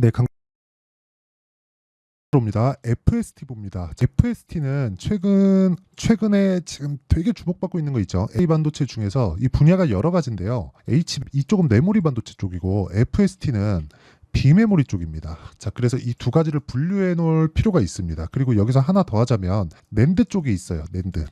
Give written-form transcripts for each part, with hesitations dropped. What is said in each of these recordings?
네, 입니다. FST 봅니다. FST는 최근에 지금 되게 주목받고 있는 거 있죠. A 반도체 중에서 이 분야가 여러 가지인데요. 이쪽은 메모리 반도체 쪽이고 FST는 비메모리 쪽입니다. 자, 그래서 이 두 가지를 분류해 놓을 필요가 있습니다. 그리고 여기서 하나 더 하자면 낸드 쪽이 있어요.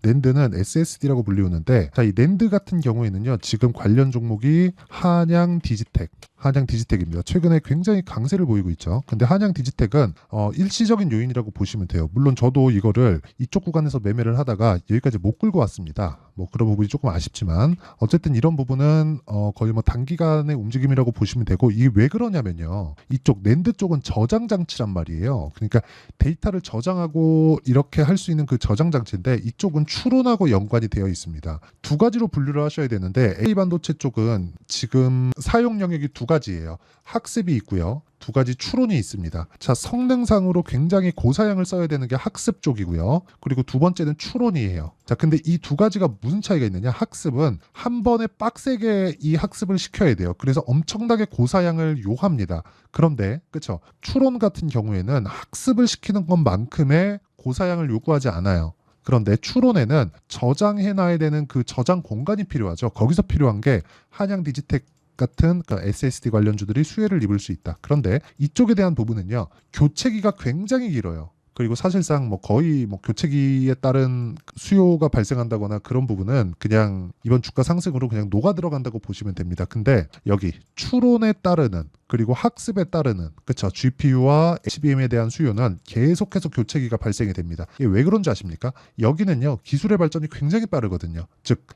낸드는 SSD라고 불리우는데, 자, 이 낸드 같은 경우에는요, 지금 관련 종목이 한양 디지텍입니다. 최근에 굉장히 강세를 보이고 있죠. 근데 한양 디지텍은 일시적인 요인이라고 보시면 돼요. 물론 저도 이거를 이쪽 구간에서 매매를 하다가 여기까지 못 끌고 왔습니다. 뭐 그런 부분이 조금 아쉽지만 어쨌든 이런 부분은 거의 뭐 단기간의 움직임이라고 보시면 되고, 이게 왜 그러냐면요, 이쪽 낸드 쪽은 저장 장치란 말이에요. 그러니까 데이터를 저장하고 이렇게 할 수 있는 그 저장 장치인데, 이쪽은 추론하고 연관이 되어 있습니다. 두 가지로 분류를 하셔야 되는데, A 반도체 쪽은 지금 사용 영역이 두 가지예요. 학습이 있고요, 두 가지 추론이 있습니다. 자, 성능상으로 굉장히 고사양을 써야 되는 게 학습 쪽이고요. 그리고 두 번째는 추론이에요. 자, 근데 이 두 가지가 무슨 차이가 있느냐? 학습은 한 번에 빡세게 이 학습을 시켜야 돼요. 그래서 엄청나게 고사양을 요합니다. 그런데 그렇죠? 추론 같은 경우에는 학습을 시키는 것만큼의 고사양을 요구하지 않아요. 그런데 추론에는 저장해놔야 되는 그 저장 공간이 필요하죠. 거기서 필요한 게 한양 디지텍 같은 SSD 관련주들이 수혜를 입을 수 있다. 그런데 이쪽에 대한 부분은요, 교체기가 굉장히 길어요. 그리고 사실상 뭐 거의 뭐 교체기에 따른 수요가 발생한다거나 그런 부분은 그냥 이번 주가 상승으로 그냥 녹아 들어간다고 보시면 됩니다. 근데 여기 추론에 따르는, 그리고 학습에 따르는, 그쵸, GPU와 HBM에 대한 수요는 계속해서 교체기가 발생이 됩니다. 이게 왜 그런지 아십니까? 여기는요, 기술의 발전이 굉장히 빠르거든요. 즉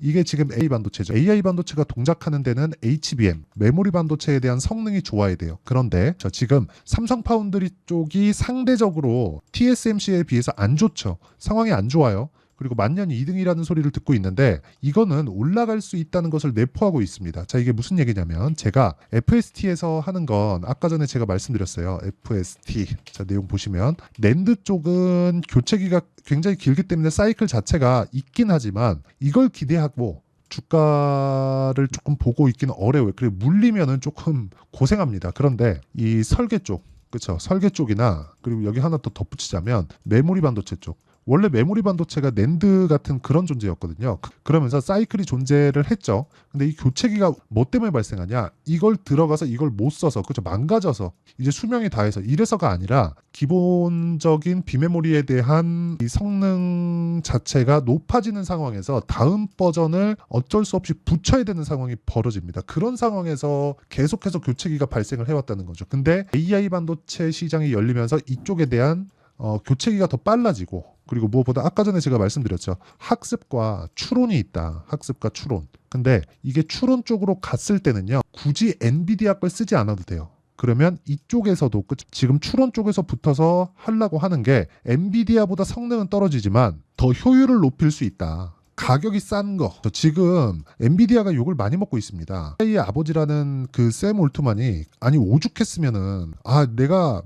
이게 지금 A 반도체죠. AI 반도체가 동작하는 데는 HBM, 메모리 반도체에 대한 성능이 좋아야 돼요. 그런데 지금 삼성 파운드리 쪽이 상대적으로 TSMC에 비해서 안 좋죠. 상황이 안 좋아요. 그리고 만년 2등이라는 소리를 듣고 있는데, 이거는 올라갈 수 있다는 것을 내포하고 있습니다. 자, 이게 무슨 얘기냐면, 제가 FST에서 하는 건 아까 전에 제가 말씀드렸어요. FST. 자, 내용 보시면 낸드 쪽은 교체기가 굉장히 길기 때문에 사이클 자체가 있긴 하지만 이걸 기대하고 주가를 조금 보고 있기는 어려워요. 그리고 물리면은 조금 고생합니다. 그런데 이 설계 쪽, 그렇죠, 설계 쪽이나, 그리고 여기 하나 더 덧붙이자면 메모리 반도체 쪽, 원래 메모리 반도체가 낸드 같은 그런 존재였거든요. 그러면서 사이클이 존재를 했죠. 근데 이 교체기가 뭐 때문에 발생하냐? 이걸 들어가서 이걸 못 써서, 그렇죠, 망가져서 이제 수명이 다해서, 이래서가 아니라 기본적인 비메모리에 대한 이 성능 자체가 높아지는 상황에서 다음 버전을 어쩔 수 없이 붙여야 되는 상황이 벌어집니다. 그런 상황에서 계속해서 교체기가 발생을 해왔다는 거죠. 근데 AI 반도체 시장이 열리면서 이쪽에 대한 교체기가 더 빨라지고, 그리고 무엇보다 아까 전에 제가 말씀드렸죠. 학습과 추론이 있다. 학습과 추론. 근데 이게 추론 쪽으로 갔을 때는요, 굳이 엔비디아 걸 쓰지 않아도 돼요. 그러면 이쪽에서도 지금 추론 쪽에서 붙어서 하려고 하는 게, 엔비디아보다 성능은 떨어지지만 더 효율을 높일 수 있다. 가격이 싼 거. 지금 엔비디아가 욕을 많이 먹고 있습니다. 의 아버지라는 그 샘 올트만이, 아니 오죽했으면은, 내가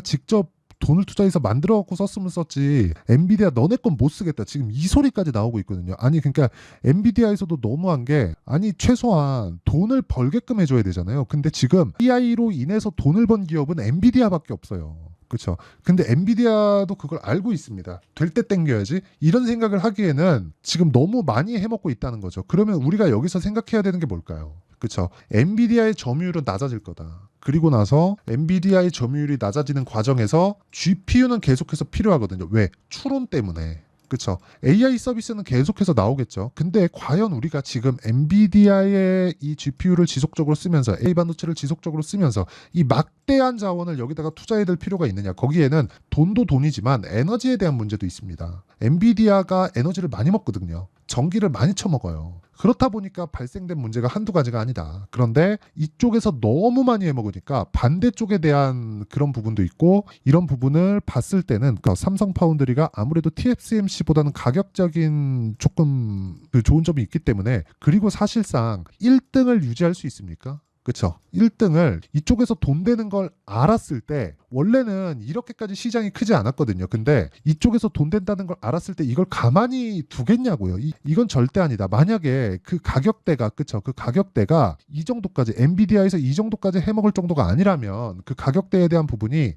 직접 돈을 투자해서 만들어 갖고 썼으면 썼지, 엔비디아 너네 건 못 쓰겠다, 지금 이 소리까지 나오고 있거든요. 아니 그러니까 엔비디아에서도 너무한 게, 아니 최소한 돈을 벌게끔 해줘야 되잖아요. 근데 지금 AI로 인해서 돈을 번 기업은 엔비디아밖에 없어요. 그렇죠. 근데 엔비디아도 그걸 알고 있습니다. 될 때 땡겨야지, 이런 생각을 하기에는 지금 너무 많이 해먹고 있다는 거죠. 그러면 우리가 여기서 생각해야 되는 게 뭘까요? 그렇죠. 엔비디아의 점유율은 낮아질 거다. 그리고 나서 엔비디아의 점유율이 낮아지는 과정에서 GPU는 계속해서 필요하거든요. 왜? 추론 때문에. 그렇죠. AI 서비스는 계속해서 나오겠죠. 근데 과연 우리가 지금 엔비디아의 이 GPU를 지속적으로 쓰면서, AI 반도체를 지속적으로 쓰면서 이 막대한 자원을 여기다가 투자해야 될 필요가 있느냐? 거기에는 돈도 돈이지만 에너지에 대한 문제도 있습니다. 엔비디아가 에너지를 많이 먹거든요. 전기를 많이 쳐먹어요. 그렇다 보니까 발생된 문제가 한두 가지가 아니다. 그런데 이쪽에서 너무 많이 해먹으니까 반대쪽에 대한 그런 부분도 있고, 이런 부분을 봤을 때는 삼성 파운드리가 아무래도 TSMC보다는 가격적인 조금 그 좋은 점이 있기 때문에, 그리고 사실상 1등을 유지할 수 있습니까? 그쵸? 1등을 이쪽에서 돈 되는 걸 알았을 때 원래는 이렇게까지 시장이 크지 않았거든요. 근데 이쪽에서 돈 된다는 걸 알았을 때 이걸 가만히 두겠냐고요. 이건 절대 아니다. 만약에 그 가격대가 그쵸? 그 가격대가 이 정도까지 엔비디아에서 이 정도까지 해먹을 정도가 아니라면 그 가격대에 대한 부분이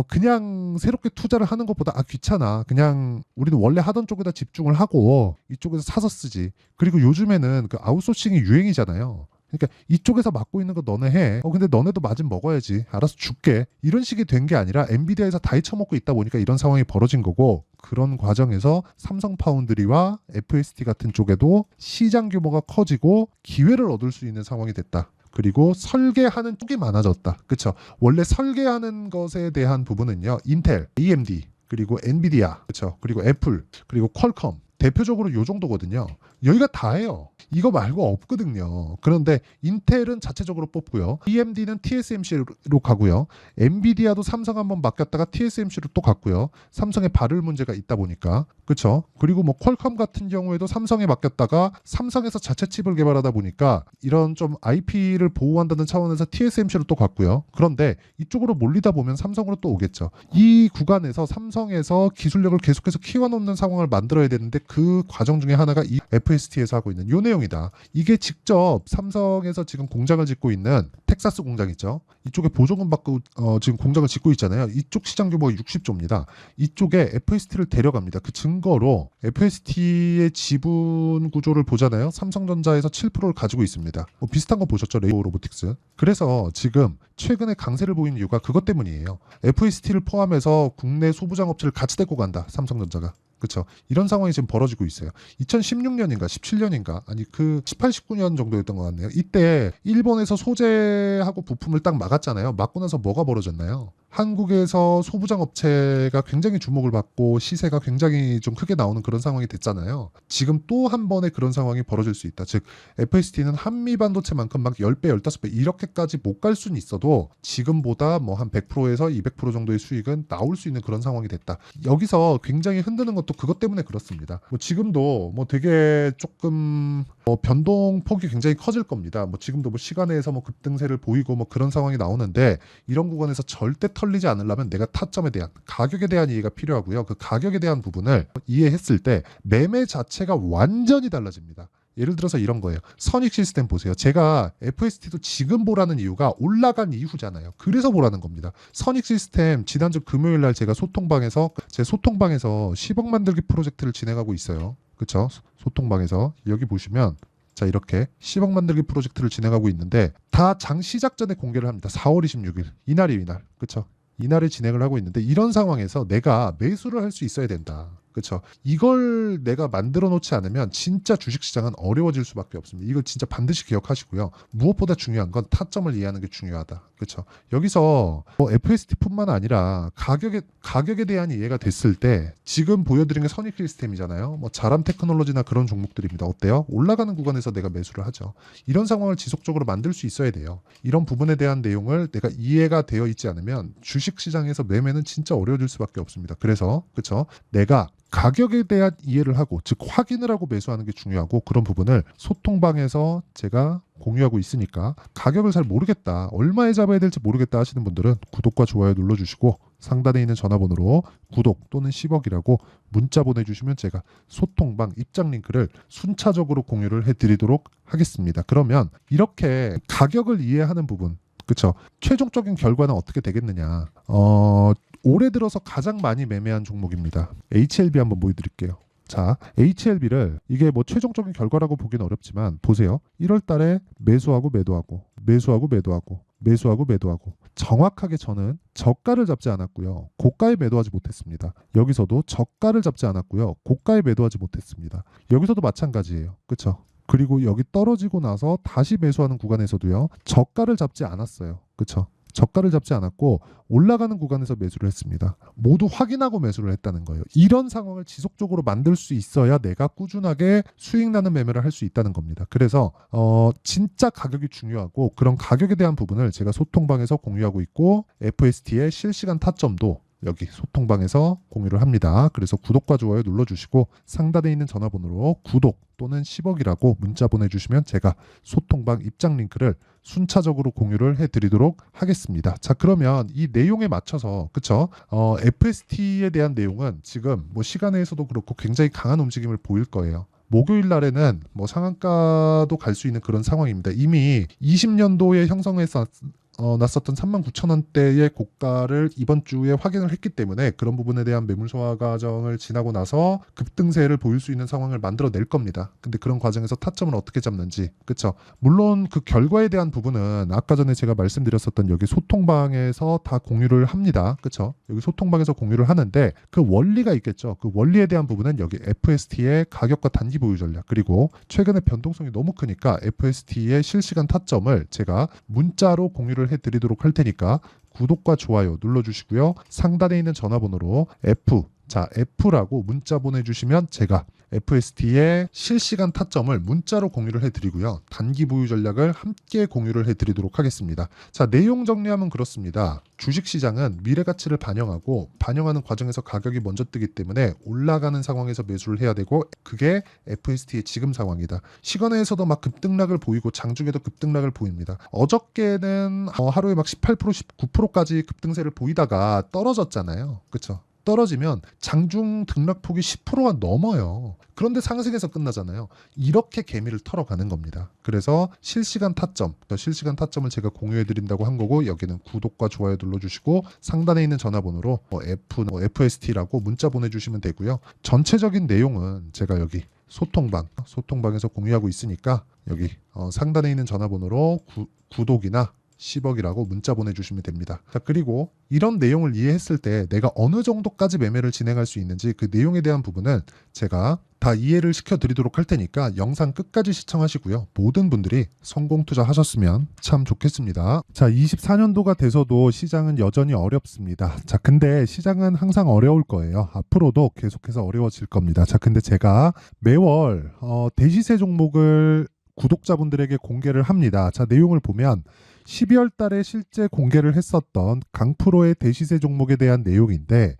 그냥 새롭게 투자를 하는 것보다 귀찮아. 그냥 우리는 원래 하던 쪽에다 집중을 하고 이쪽에서 사서 쓰지. 그리고 요즘에는 그 아웃소싱이 유행이잖아요. 그러니까 이쪽에서 맡고 있는 거 너네 해. 근데 너네도 맞으면 먹어야지. 알아서 줄게. 이런 식이 된 게 아니라 엔비디아에서 다 헤쳐먹고 있다 보니까 이런 상황이 벌어진 거고 그런 과정에서 삼성 파운드리와 FST 같은 쪽에도 시장 규모가 커지고 기회를 얻을 수 있는 상황이 됐다. 그리고 설계하는 쪽이 많아졌다. 그렇죠? 원래 설계하는 것에 대한 부분은요. 인텔, AMD, 그리고 엔비디아, 그렇죠? 그리고 애플, 그리고 퀄컴 대표적으로 요 정도거든요. 여기가 다예요. 이거 말고 없거든요. 그런데 인텔은 자체적으로 뽑고요. AMD는 TSMC로 가고요. 엔비디아도 삼성 한번 맡겼다가 TSMC로 또 갔고요. 삼성의 발열 문제가 있다 보니까. 그렇죠? 그리고 뭐 퀄컴 같은 경우에도 삼성에 맡겼다가 삼성에서 자체 칩을 개발하다 보니까 이런 좀 IP를 보호한다는 차원에서 TSMC로 또 갔고요. 그런데 이쪽으로 몰리다 보면 삼성으로 또 오겠죠. 이 구간에서 삼성에서 기술력을 계속해서 키워놓는 상황을 만들어야 되는데 그 과정 중에 하나가 이 FST에서 하고 있는 요 내용이다. 이게 직접 삼성에서 지금 공장을 짓고 있는 텍사스 공장 있죠. 이쪽에 보조금 받고 지금 공장을 짓고 있잖아요. 이쪽 시장 규모가 60조입니다. 이쪽에 FST를 데려갑니다. 그 증거로 FST의 지분 구조를 보잖아요. 삼성전자에서 7%를 가지고 있습니다. 뭐 비슷한 거 보셨죠? 레이오 로보틱스. 그래서 지금 최근에 강세를 보이는 이유가 그것 때문이에요. FST를 포함해서 국내 소부장 업체를 같이 데리고 간다. 삼성전자가. 그렇죠. 이런 상황이 지금 벌어지고 있어요. 2016년인가 17년인가 아니 그 18, 19년 정도였던 것 같네요. 이때 일본에서 소재하고 부품을 딱 막았잖아요. 막고 나서 뭐가 벌어졌나요? 한국에서 소부장 업체가 굉장히 주목을 받고 시세가 굉장히 좀 크게 나오는 그런 상황이 됐잖아요. 지금 또 한 번의 그런 상황이 벌어질 수 있다. 즉 FST는 한미 반도체만큼 막 10배, 15배 이렇게까지 못 갈 수는 있어도 지금보다 뭐 한 100%에서 200% 정도의 수익은 나올 수 있는 그런 상황이 됐다. 여기서 굉장히 흔드는 것도 그것 때문에 그렇습니다. 뭐 지금도 뭐 되게 조금 변동폭이 굉장히 커질 겁니다. 뭐 지금도 뭐 시간에서 뭐 급등세를 보이고 뭐 그런 상황이 나오는데 이런 구간에서 절대 털리지 않으려면 내가 타점에 대한 가격에 대한 이해가 필요하고요. 그 가격에 대한 부분을 이해했을 때 매매 자체가 완전히 달라집니다. 예를 들어서 이런 거예요. 선익 시스템 보세요. 제가 FST도 지금 보라는 이유가 올라간 이후잖아요. 그래서 보라는 겁니다. 선익 시스템 지난주 금요일 날 제가 제 소통방에서 10억 만들기 프로젝트를 진행하고 있어요. 그렇죠? 소통방에서 여기 보시면 자 이렇게 10억 만들기 프로젝트를 진행하고 있는데 다 장 시작 전에 공개를 합니다. 4월 26일 이날이 이날. 그렇죠? 이날에 진행을 하고 있는데 이런 상황에서 내가 매수를 할 수 있어야 된다. 그렇죠. 이걸 내가 만들어 놓지 않으면 진짜 주식시장은 어려워질 수밖에 없습니다. 이걸 진짜 반드시 기억하시고요. 무엇보다 중요한 건 타점을 이해하는 게 중요하다. 그렇죠. 여기서 뭐 FST뿐만 아니라 가격에 대한 이해가 됐을 때 지금 보여드린 게 선익 시스템이잖아요. 뭐 자람 테크놀로지나 그런 종목들입니다. 어때요? 올라가는 구간에서 내가 매수를 하죠. 이런 상황을 지속적으로 만들 수 있어야 돼요. 이런 부분에 대한 내용을 내가 이해가 되어 있지 않으면 주식시장에서 매매는 진짜 어려워질 수밖에 없습니다. 그래서 그렇죠. 내가 가격에 대한 이해를 하고 즉 확인을 하고 매수하는 게 중요하고 그런 부분을 소통방에서 제가 공유하고 있으니까 가격을 잘 모르겠다 얼마에 잡아야 될지 모르겠다 하시는 분들은 구독과 좋아요 눌러주시고 상단에 있는 전화번호로 구독 또는 10억이라고 문자 보내주시면 제가 소통방 입장 링크를 순차적으로 공유를 해드리도록 하겠습니다. 그러면 이렇게 가격을 이해하는 부분 그렇죠. 최종적인 결과는 어떻게 되겠느냐 올해 들어서 가장 많이 매매한 종목입니다. HLB 한번 보여드릴게요. 자, HLB를 이게 뭐 최종적인 결과라고 보기는 어렵지만 보세요. 1월 달에 매수하고 매도하고 매수하고 매도하고 매수하고 매도하고 정확하게 저는 저가를 잡지 않았고요. 고가에 매도하지 못했습니다. 여기서도 저가를 잡지 않았고요. 고가에 매도하지 못했습니다. 여기서도 마찬가지예요. 그렇죠? 그리고 여기 떨어지고 나서 다시 매수하는 구간에서도요. 저가를 잡지 않았어요. 그렇죠? 저가를 잡지 않았고 올라가는 구간에서 매수를 했습니다. 모두 확인하고 매수를 했다는 거예요. 이런 상황을 지속적으로 만들 수 있어야 내가 꾸준하게 수익 나는 매매를 할 수 있다는 겁니다. 그래서 진짜 가격이 중요하고 그런 가격에 대한 부분을 제가 소통방에서 공유하고 있고 FST의 실시간 타점도 여기 소통방에서 공유를 합니다. 그래서 구독과 좋아요 눌러주시고 상단에 있는 전화번호로 구독 또는 10억이라고 문자 보내주시면 제가 소통방 입장 링크를 순차적으로 공유를 해드리도록 하겠습니다. 자, 그러면 이 내용에 맞춰서 그쵸? FST에 대한 내용은 지금 뭐 시간에서도 그렇고 굉장히 강한 움직임을 보일 거예요. 목요일 날에는 뭐 상한가도 갈 수 있는 그런 상황입니다. 이미 20년도에 형성해서 났었던 39,000원대의 고가를 이번 주에 확인을 했기 때문에 그런 부분에 대한 매물 소화 과정을 지나고 나서 급등세를 보일 수 있는 상황을 만들어낼 겁니다. 근데 그런 과정에서 타점을 어떻게 잡는지, 그쵸? 물론 그 결과에 대한 부분은 아까 전에 제가 말씀드렸었던 여기 소통방에서 다 공유를 합니다. 그쵸? 여기 소통방에서 공유를 하는데 그 원리가 있겠죠. 그 원리에 대한 부분은 여기 FST의 가격과 단기 보유 전략, 그리고 최근에 변동성이 너무 크니까 FST의 실시간 타점을 제가 문자로 공유를 해드리도록 할 테니까 구독과 좋아요 눌러주시고요. 상단에 있는 전화번호로 F라고 문자 보내주시면 제가 FST의 실시간 타점을 문자로 공유를 해드리고요. 단기 보유 전략을 함께 공유를 해드리도록 하겠습니다. 자, 내용 정리하면 그렇습니다. 주식시장은 미래가치를 반영하고 반영하는 과정에서 가격이 먼저 뜨기 때문에 올라가는 상황에서 매수를 해야 되고 그게 FST의 지금 상황이다. 시간에서도 막 급등락을 보이고 장중에도 급등락을 보입니다. 어저께는 하루에 막 18%, 19%까지 급등세를 보이다가 떨어졌잖아요. 그쵸? 떨어지면 장중 등락폭이 10%가 넘어요. 그런데 상승해서 끝나잖아요. 이렇게 개미를 털어가는 겁니다. 그래서 실시간 타점을 제가 공유해드린다고 한 거고 여기는 구독과 좋아요 눌러주시고 상단에 있는 전화번호로 FST라고 문자 보내주시면 되고요. 전체적인 내용은 제가 여기 소통방에서 공유하고 있으니까 여기 상단에 있는 전화번호로 구독이나 10억이라고 문자 보내주시면 됩니다. 자, 그리고 이런 내용을 이해했을 때 내가 어느 정도까지 매매를 진행할 수 있는지 그 내용에 대한 부분은 제가 다 이해를 시켜드리도록 할 테니까 영상 끝까지 시청하시고요. 모든 분들이 성공 투자하셨으면 참 좋겠습니다. 자, 24년도가 돼서도 시장은 여전히 어렵습니다. 자, 근데 시장은 항상 어려울 거예요. 앞으로도 계속해서 어려워질 겁니다. 자, 근데 제가 매월 대시세 종목을 구독자분들에게 공개를 합니다. 자, 내용을 보면 12월 달에 실제 공개를 했었던 강프로의 대시세 종목에 대한 내용인데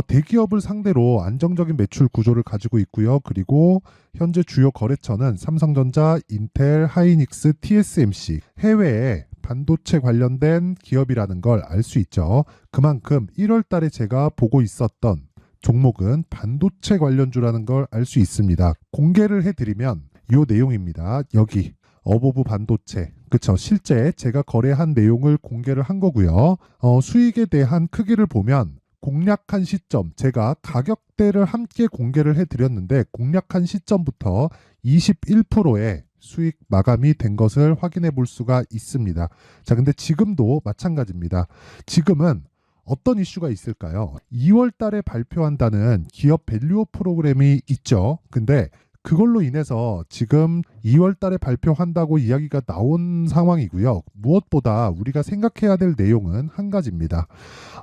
대기업을 상대로 안정적인 매출 구조를 가지고 있고요. 그리고 현재 주요 거래처는 삼성전자, 인텔, 하이닉스, TSMC, 해외에 반도체 관련된 기업이라는 걸 알 수 있죠. 그만큼 1월 달에 제가 보고 있었던 종목은 반도체 관련주라는 걸 알 수 있습니다. 공개를 해드리면 이 내용입니다. 여기 어보브 반도체, 그쵸? 실제 제가 거래한 내용을 공개를 한 거고요. 수익에 대한 크기를 보면 공략한 시점, 제가 가격대를 함께 공개를 해드렸는데 공략한 시점부터 21%의 수익 마감이 된 것을 확인해 볼 수가 있습니다. 자, 근데 지금도 마찬가지입니다. 지금은 어떤 이슈가 있을까요? 2월 달에 발표한다는 기업 밸류업 프로그램이 있죠. 근데 그걸로 인해서 지금 2월 달에 발표한다고 이야기가 나온 상황이고요. 무엇보다 우리가 생각해야 될 내용은 한 가지입니다.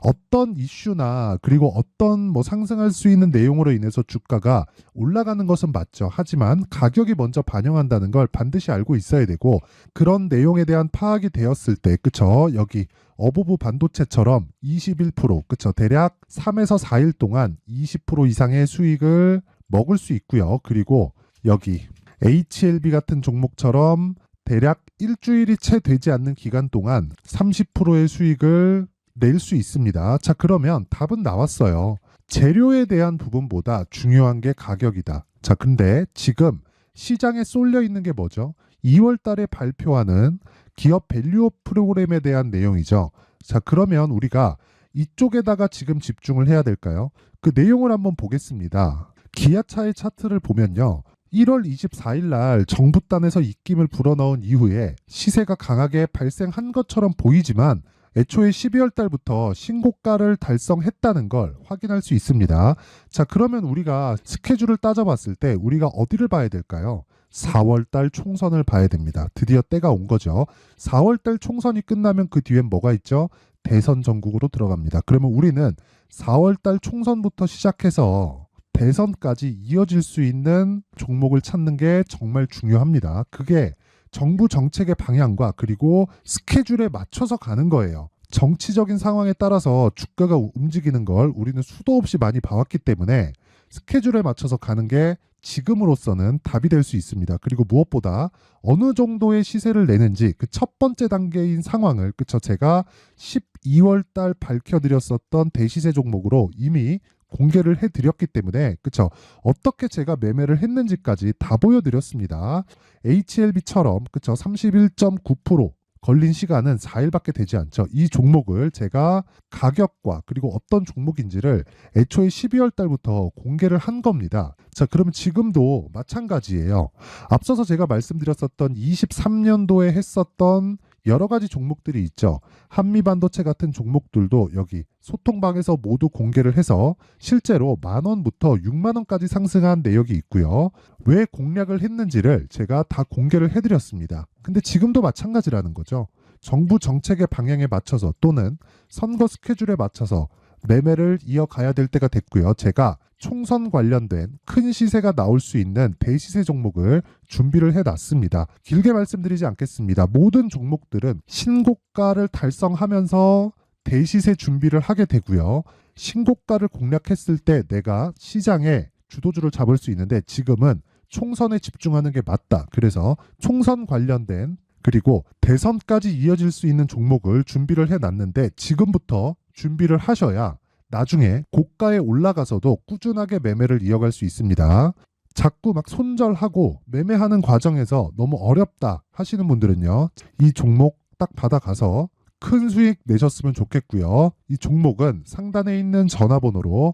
어떤 이슈나 그리고 어떤 뭐 상승할 수 있는 내용으로 인해서 주가가 올라가는 것은 맞죠. 하지만 가격이 먼저 반영한다는 걸 반드시 알고 있어야 되고 그런 내용에 대한 파악이 되었을 때, 그쵸? 여기 어보브 반도체처럼 21%, 그쵸? 대략 3에서 4일 동안 20% 이상의 수익을 먹을 수 있고요. 그리고 여기 HLB 같은 종목처럼 대략 일주일이 채 되지 않는 기간 동안 30%의 수익을 낼 수 있습니다. 자, 그러면 답은 나왔어요. 재료에 대한 부분보다 중요한 게 가격이다. 자, 근데 지금 시장에 쏠려 있는 게 뭐죠? 2월 달에 발표하는 기업 밸류업 프로그램에 대한 내용이죠. 자, 그러면 우리가 이쪽에다가 지금 집중을 해야 될까요? 그 내용을 한번 보겠습니다. 기아차의 차트를 보면요. 1월 24일 날 정부단에서 입김을 불어넣은 이후에 시세가 강하게 발생한 것처럼 보이지만 애초에 12월 달부터 신고가를 달성했다는 걸 확인할 수 있습니다. 자, 그러면 우리가 스케줄을 따져봤을 때 우리가 어디를 봐야 될까요? 4월 달 총선을 봐야 됩니다. 드디어 때가 온 거죠. 4월 달 총선이 끝나면 그 뒤엔 뭐가 있죠? 대선 전국으로 들어갑니다. 그러면 우리는 4월 달 총선부터 시작해서 대선까지 이어질 수 있는 종목을 찾는 게 정말 중요합니다. 그게 정부 정책의 방향과 그리고 스케줄에 맞춰서 가는 거예요. 정치적인 상황에 따라서 주가가 움직이는 걸 우리는 수도 없이 많이 봐왔기 때문에 스케줄에 맞춰서 가는 게 지금으로서는 답이 될 수 있습니다. 그리고 무엇보다 어느 정도의 시세를 내는지 그 첫 번째 단계인 상황을 그쵸 제가 12월 달 밝혀드렸었던 대시세 종목으로 이미 공개를 해드렸기 때문에 그쵸 어떻게 제가 매매를 했는지까지 다 보여드렸습니다. HLB처럼 그쵸 31.9% 걸린 시간은 4일밖에 되지 않죠. 이 종목을 제가 가격과 그리고 어떤 종목인지를 애초에 12월 달부터 공개를 한 겁니다. 자, 그러면 지금도 마찬가지예요. 앞서서 제가 말씀드렸었던 23년도에 했었던 여러 가지 종목들이 있죠. 한미반도체 같은 종목들도 여기 소통방에서 모두 공개를 해서 실제로 10,000원부터 60,000원까지 상승한 내역이 있고요. 왜 공략을 했는지를 제가 다 공개를 해드렸습니다. 근데 지금도 마찬가지라는 거죠. 정부 정책의 방향에 맞춰서 또는 선거 스케줄에 맞춰서 매매를 이어가야 될 때가 됐고요. 제가 총선 관련된 큰 시세가 나올 수 있는 대시세 종목을 준비를 해놨습니다. 길게 말씀드리지 않겠습니다. 모든 종목들은 신고가를 달성하면서 대시세 준비를 하게 되고요. 신고가를 공략했을 때 내가 시장에 주도주를 잡을 수 있는데 지금은 총선에 집중하는 게 맞다. 그래서 총선 관련된 그리고 대선까지 이어질 수 있는 종목을 준비를 해놨는데 지금부터 준비를 하셔야 나중에 고가에 올라가서도 꾸준하게 매매를 이어갈 수 있습니다. 자꾸 막 손절하고 매매하는 과정에서 너무 어렵다 하시는 분들은요. 이 종목 딱 받아가서 큰 수익 내셨으면 좋겠고요. 이 종목은 상단에 있는 전화번호로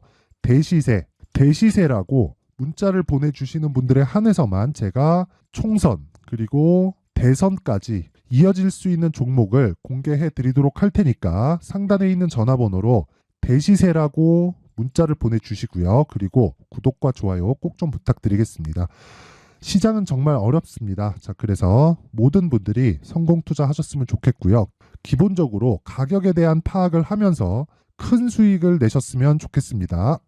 대시세라고 문자를 보내주시는 분들에 한해서만 제가 총선 그리고 대선까지 이어질 수 있는 종목을 공개해 드리도록 할 테니까 상단에 있는 전화번호로 대시세라고 문자를 보내주시고요. 그리고 구독과 좋아요 꼭 좀 부탁드리겠습니다. 시장은 정말 어렵습니다. 자, 그래서 모든 분들이 성공 투자하셨으면 좋겠고요. 기본적으로 가격에 대한 파악을 하면서 큰 수익을 내셨으면 좋겠습니다.